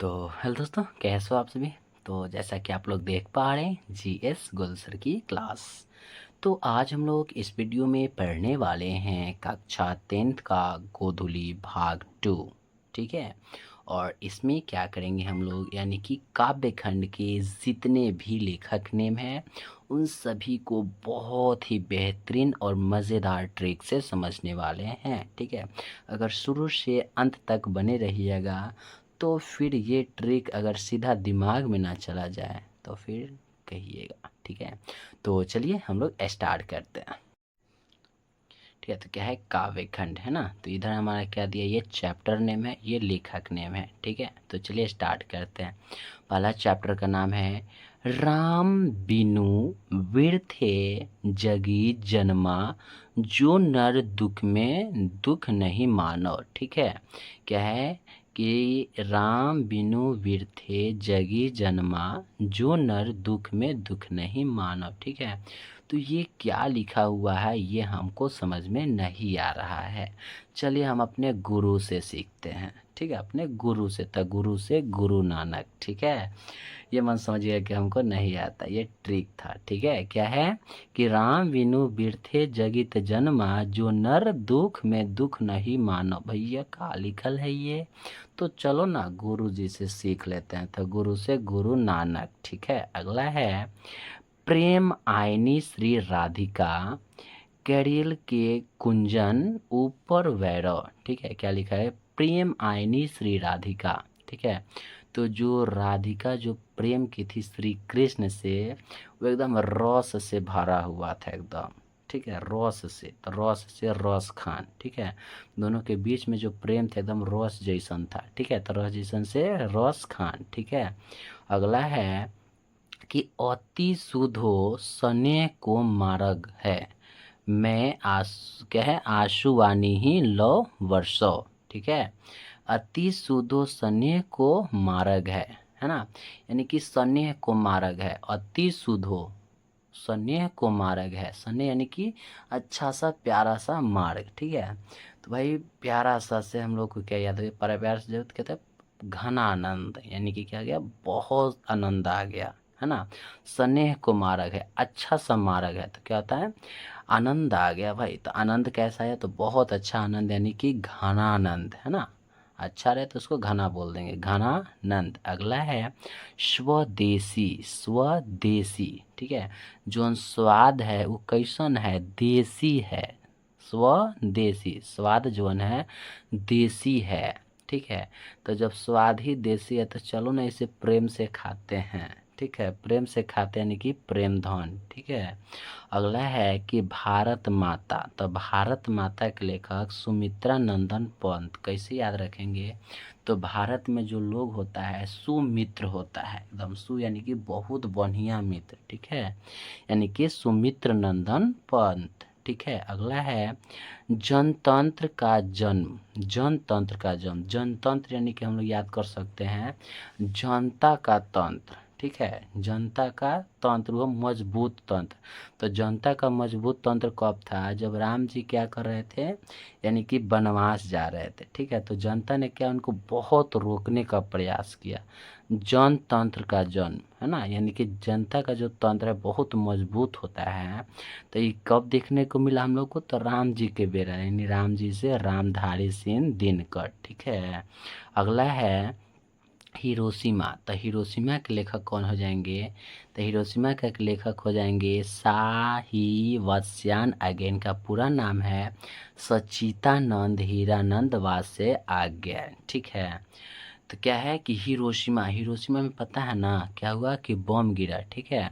तो हेलो दोस्तों, कैसे हो आप सभी। तो जैसा कि आप लोग देख पा रहे हैं जीएस गुल सर की क्लास। तो आज हम लोग इस वीडियो में पढ़ने वाले हैं कक्षा 10th का गोधुली भाग 2। ठीक है। और इसमें क्या करेंगे हम लोग, यानी कि काव्य खंड के जितने भी लेखक नेम हैं उन सभी को बहुत ही बेहतरीन और मज़ेदार ट्रिक से समझने वाले हैं। ठीक है। अगर शुरू से अंत तक बने रहिएगा तो फिर ये ट्रिक अगर सीधा दिमाग में ना चला जाए तो फिर कहिएगा। ठीक है। तो चलिए हम लोग स्टार्ट करते हैं। ठीक है। तो क्या है, काव्य खंड है ना। तो इधर हमारा क्या दिया, ये चैप्टर नेम है, ये लेखक नेम है। ठीक है। तो चलिए स्टार्ट करते हैं। पहला चैप्टर का नाम है राम बिनु विरथे जगी जन्मा, जो नर दुख में दुख नहीं मानो। ठीक है। क्या है कि राम बिनु विरथे जगी जन्मा, जो नर दुख में दुख नहीं मानो। ठीक है। तो ये क्या लिखा हुआ है ये हमको समझ में नहीं आ रहा है। चलिए हम अपने गुरु से सीखते हैं। ठीक है। अपने गुरु से, तो गुरु से गुरु नानक। ठीक है। ये मन समझिए कि हमको नहीं आता, ये ट्रिक था। ठीक है। क्या है कि राम बिनु बिरथे जगित जन्मा, जो नर दुख में दुख नहीं मानो। भैया का लिखल है ये। तो चलो ना गुरु जी से सीख लेते हैं। तो गुरु से गुरु नानक। ठीक है। अगला है प्रेम आयनी श्री राधिका, कैरियल के कुंजन ऊपर वैरव। ठीक है। क्या लिखा है, प्रेम आयनी श्री राधिका। ठीक है। तो जो राधिका जो प्रेम की थी श्री कृष्ण से, वो एकदम रस से भरा हुआ था एकदम। ठीक है। रस से, तो रस से रस खान। ठीक है। दोनों के बीच में जो प्रेम था एकदम रस जैसन था। ठीक है। तो रस जैसन से रस खान। ठीक है। अगला है कि अति शुद्धो स्नेह को मार्ग है, मैं क्या है आशुवानी ही लो वर्षो। ठीक है। अति शुद्धो स्नेह को मार्ग है ना। यानी कि स्नेह को मार्ग है, अति शुद्धो स्नेह को मार्ग है। स्नेह यानी कि अच्छा सा प्यारा सा मार्ग। ठीक है। तो भाई प्यारा सा से हम लोग को क्या याद है, पर प्यार से जो कहते हैं घना आनंद, यानी कि क्या गया, बहुत आनंद आ गया है ना। स्नेह को मार्ग है, अच्छा सा मार्ग है, तो क्या होता है, आनंद आ गया भाई। तो आनंद कैसा है, तो बहुत अच्छा आनंद, यानी कि घना आनंद है ना। अच्छा रहे तो उसको घना बोल देंगे, घनानंद। अगला है स्वदेशी, स्वदेशी। ठीक है। जो स्वाद है वो कैसन है, देसी है। स्वदेशी, स्वाद जो है देसी है। ठीक है। तो जब स्वाद ही देसी है तो चलो ना इसे प्रेम से खाते हैं। ठीक है। प्रेम से खाते हैं, यानी कि प्रेम धन। ठीक है। अगला है कि भारत माता, तो भारत माता के लेखक सुमित्रा नंदन पंत। कैसे याद रखेंगे, तो भारत में जो लोग होता है सुमित्र होता है, एकदम सु यानी कि बहुत बढ़िया मित्र। ठीक है। यानी कि सुमित्र नंदन पंत। ठीक है। अगला है जनतंत्र का जन्म, जनतंत्र का जन्म। जनतंत्र यानी कि हम लोग याद कर सकते हैं जनता का तंत्र। ठीक है। जनता का तंत्र, वो मजबूत तंत्र। तो जनता का मजबूत तंत्र कब था, जब राम जी क्या कर रहे थे, यानी कि वनवास जा रहे थे। ठीक है। तो जनता ने क्या, उनको बहुत रोकने का प्रयास किया। जनतंत्र का जन्म है ना, यानी कि जनता का जो तंत्र है बहुत मजबूत होता है। तो ये कब देखने को मिला हम लोग को, तो राम जी के बेरा, यानी राम जी से रामधारी सिंह दिनकर। ठीक है। अगला है हिरोशिमा, तो हिरोशिमा के लेखक कौन हो जाएंगे, तो हिरोशिमा के लेखक हो जाएंगे साही वत्स्यान अगेन। का पूरा नाम है सचितानंद हीरानंद वासे आज्ञा। ठीक है। तो क्या है कि हिरोशिमा, हिरोशिमा में पता है ना क्या हुआ, कि बम गिरा। ठीक है।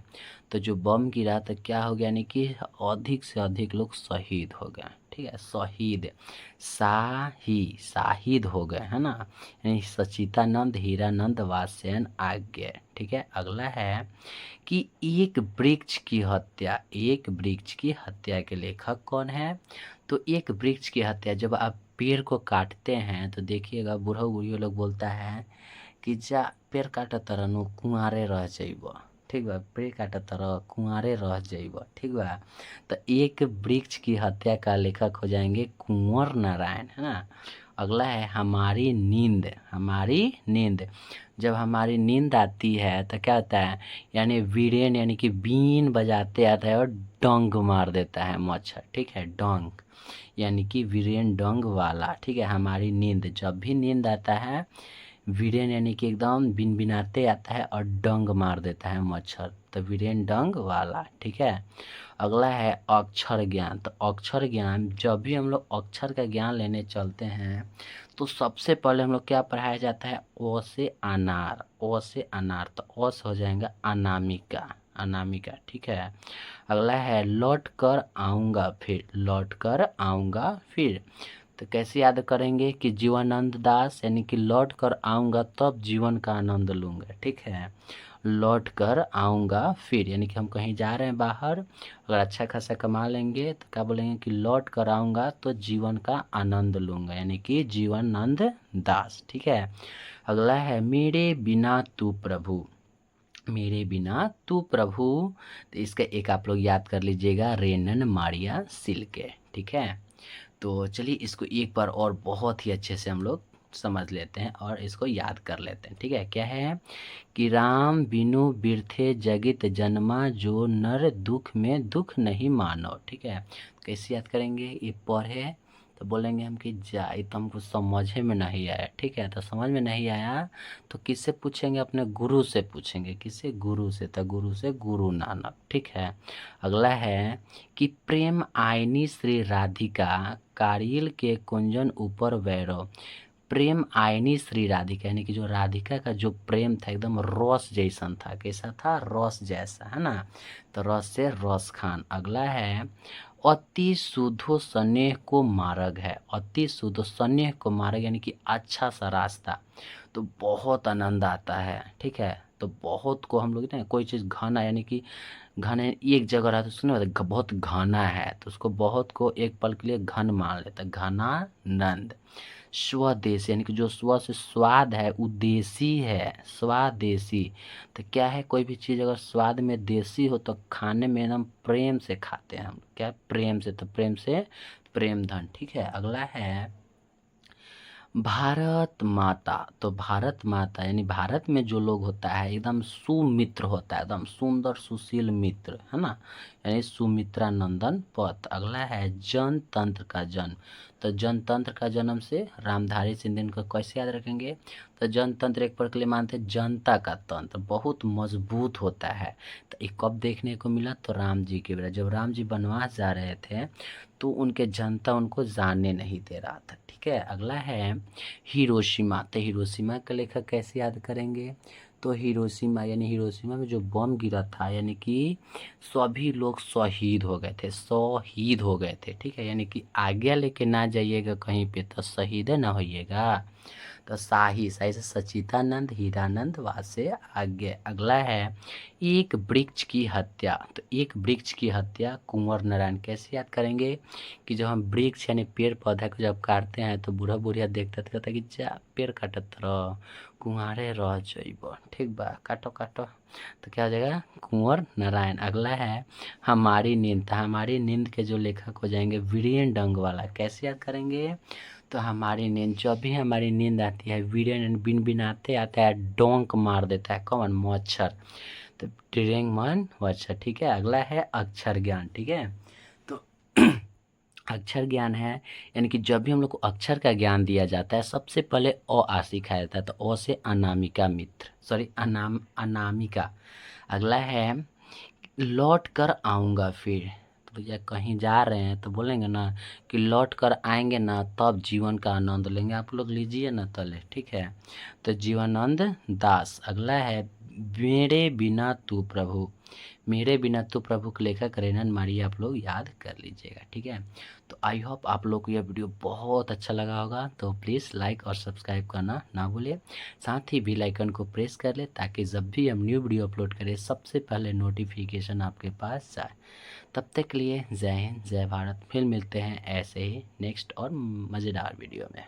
तो जो बम गिरा तो क्या हो गया, यानी कि अधिक से अधिक लोग शहीद हो गए। ठीक है। शहीद, शाहिद हो गए है ना। यानी सचितानंद हीरानंद वासेन आज्ञा। ठीक है। अगला है कि एक वृक्ष की हत्या, एक वृक्ष की हत्या के लेखक कौन है, तो एक वृक्ष की हत्या, जब आप पेड़ को काटते हैं तो देखिएगा बूढ़ा बूढ़ी लोग बोलता है कि जा पेड़ काट तरह कुंवारे रह जाइब। ठीक बा, पेड़ काट तरह कुंवारे रह जाइब। ठीक बा। तो एक वृक्ष की हत्या का लेखक हो जाएंगे कुंवर नारायण है ना। अगला है हमारी नींद। हमारी नींद, जब हमारी नींद आती है तो क्या होता है, यानी वीरेन यानी कि बीन बजाते आता है और डंग मार देता है मच्छर। ठीक है, डंग यानी कि वीरेन डंग वाला। ठीक है, हमारी नींद, जब भी नींद आता है वीरेन यानी कि एकदम बिन बिनाते आता है और डंग मार देता है मच्छर, तो वीरेन डंग वाला। ठीक है, अगला है अक्षर ज्ञान। तो अक्षर ज्ञान, जब भी हम लोग अक्षर का ज्ञान लेने चलते हैं तो सबसे पहले हम लोग क्या पढ़ाया जाता है, ओ से अनार। ओ से अनार, तो ओ से हो जाएगा अनामिका। अनामिका। ठीक है, अगला है लौट कर आऊँगा फिर। लौट कर आऊँगा फिर, तो कैसे याद करेंगे कि जीवनानंद दास, यानी कि लौट कर आऊँगा तब जीवन का आनंद लूँगा। ठीक है, लौट कर आऊँगा फिर, यानी कि हम कहीं जा रहे हैं बाहर, अगर अच्छा खासा कमा लेंगे तो क्या बोलेंगे कि लौट कर आऊँगा तो जीवन का आनंद लूँगा, यानी कि जीवनानंद दास। ठीक है, अगला है मेरे बिना तू प्रभु। मेरे बिना तू प्रभु, तो इसका एक आप लोग याद कर लीजिएगा, रेनन मारिया सिल्के। ठीक है, तो चलिए इसको एक बार और बहुत ही अच्छे से हम लोग समझ लेते हैं और इसको याद कर लेते हैं। ठीक है, क्या है कि राम बिनु बिरथे जगित जन्मा, जो नर दुख में दुख नहीं मानो। ठीक है, कैसे याद करेंगे, ये पढ़े तो बोलेंगे हम कि जा ये तो हमको समझे में नहीं आया। ठीक है, तो समझ में नहीं आया तो किससे पूछेंगे, अपने गुरु से पूछेंगे। किससे, गुरु से, तो गुरु से गुरु नानक। ठीक है, अगला है कि प्रेम आईनी श्री राधिका, कारियल के कुंजन ऊपर वैरव। प्रेम आईनी श्री राधिका, यानी कि जो राधिका का जो प्रेम था एकदम रस जैसन था। कैसा था, रस जैसा, है ना, तो रस से रस खान। अगला है अति शुद्धो स्नेह को मार्ग है। अति शुद्ध स्नेह को मार्ग, यानी कि अच्छा सा रास्ता, तो बहुत आनंद आता है। ठीक है, तो बहुत को हम लोग ना, कोई चीज़ घना यानी कि घने एक जगह रहा तो उसको नहीं पता बहुत घना है, तो उसको बहुत को एक पल के लिए घन मान लेता है, घनानंद। स्वदेश, यानी कि जो स्व से स्वाद है उदेशी है, स्वादेशी। तो क्या है, कोई भी चीज़ अगर स्वाद में देसी हो तो खाने में एकदम प्रेम से खाते हैं हम। क्या, प्रेम से, तो प्रेम से प्रेम धन। ठीक है, अगला है भारत माता। तो भारत माता यानी भारत में जो लोग होता है एकदम सुमित्र होता है, एकदम सुंदर सुशील मित्र, है ना, यानी सुमित्रा नंदन पथ। अगला है जनतंत्र का जन्म। तो जनतंत्र का जन्म से रामधारी सिंधिया को कैसे याद रखेंगे, तो जनतंत्र एक पर के लिए मानते हैं जनता का तंत्र बहुत मजबूत होता है। तो ये कब देखने को मिला, तो राम जी के बेला, जब राम जी वनवास जा रहे थे तो उनके जनता उनको जाने नहीं दे रहा था। ठीक है, अगला है हिरोशिमा। तो हिरोशिमा का लेखक कैसे याद करेंगे, तो हिरोशिमा यानी हिरोशिमा में जो बम गिरा था, यानी कि सभी लोग शहीद हो गए थे, शहीद हो गए थे। ठीक है, यानी कि आज्ञा लेके ना जाइएगा कहीं पे तो शहीद ना होइएगा। तो शाही, शाही से सचितानंद, हीरानंद, वहाँ से आगे। अगला है एक वृक्ष की हत्या। तो एक वृक्ष की हत्या कुंवर नारायण। कैसे याद करेंगे कि जब हम वृक्ष यानी पेड़ पौधा को जब काटते हैं तो बूढ़ा बुढ़िया देखते थे, कहता कि जा पेड़ काटत रह, कुंवारे रह जइब। ठीक बा, काटो काटो, तो क्या हो जाएगा, कुंवर नारायण। अगला है हमारी नींद। तो हमारी नींद के जो लेखक हो जाएंगे वीरेन डंग वाला। कैसे याद करेंगे, तो हमारी नींद, जब भी हमारी नींद आती है वीरेन बिन बिनाते आता है, डोंक मार देता है, कौन, मच्छर, तो डिरेंग मन मच्छर। ठीक है, अगला है अक्षर ज्ञान। ठीक है, तो अक्षर ज्ञान है, यानी कि जब भी हम लोग को अक्षर का ज्ञान दिया जाता है सबसे पहले अ आ सिखाया जाता है, तो अ से अनामिका मित्र, सॉरी अनामिका। अगला है लौट कर आऊँगा फिर। तो भैया कहीं जा रहे हैं तो बोलेंगे ना कि लौट कर आएंगे ना तब जीवन का आनंद लेंगे, आप लोग लीजिए ना तले। ठीक है, तो जीवनानंद दास। अगला है मेरे बिना तू प्रभु। मेरे बिना तू प्रभु के लेखक रेनन मारिया, आप लोग याद कर लीजिएगा। ठीक है, तो आई होप आप लोग को यह वीडियो बहुत अच्छा लगा होगा, तो प्लीज़ लाइक और सब्सक्राइब करना ना भूलिए, साथ ही बेल आइकन को प्रेस कर ले ताकि जब भी हम न्यू वीडियो अपलोड करें सबसे पहले नोटिफिकेशन आपके पास जाए। तब तक के लिए जय हिंद, जय भारत। फिर मिलते हैं ऐसे ही नेक्स्ट और मज़ेदार वीडियो में।